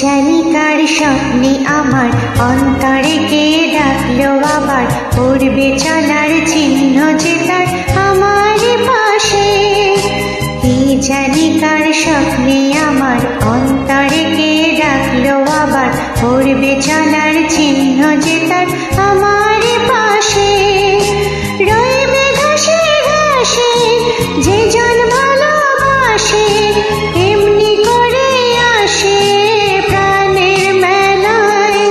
জানি কার স্বপ্নে আমার অন্তরে কে ডাকলো আবার, পড়বে চলার চিহ্ন যে তার আমার পাশে। কি জানি কার স্বপ্নে আমার অন্তরে কে ডাকলো আবার, পড়বে চলার চিহ্ন যে তার আমার পাশে। রইবে ঘাসে ঘাসে যে জন ভালোবাসে, এমনি করে আসে প্রাণের মেলায়।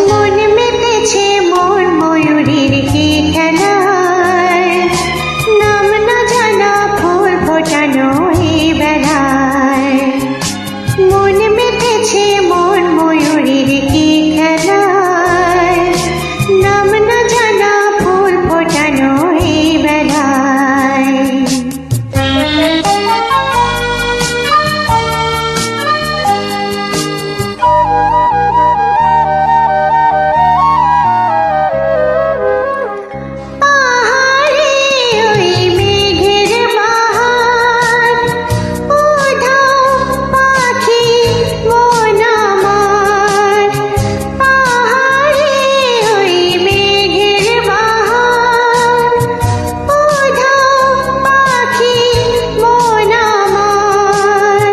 মন মেতেছে মোর ময়ূরীর কি খেলায়, নাম না জানা ফুল ফোটানো এই বেলায়। মন মেতেছে মোর ময়ূরীর কি খেলায়, নাম না জানা ফুল ফোটানো এই বেলায়। পাহাড়ে ওই মেঘের বাহার, উধাও পাখি মন আমার। পাহাড়ে ওই মেঘের বাহার, উধাও পাখি মন আমার।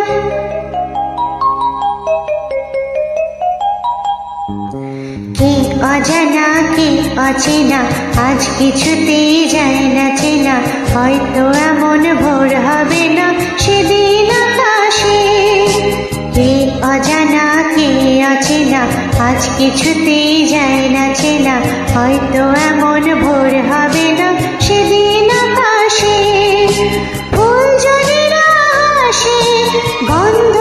কে অজানা কে অচেনা, আজ কিছুতেই যায় না চেনা। হয়তো এমন ভোর হবে না সেদিন আকাশে। কে অজানা কে অচেনা, আজ কিছুতেই যায় না চেনা। হয়তো এমন ভোর হবে না সেদিন আকাশে। ফুল যদি না আসে, গন্ধ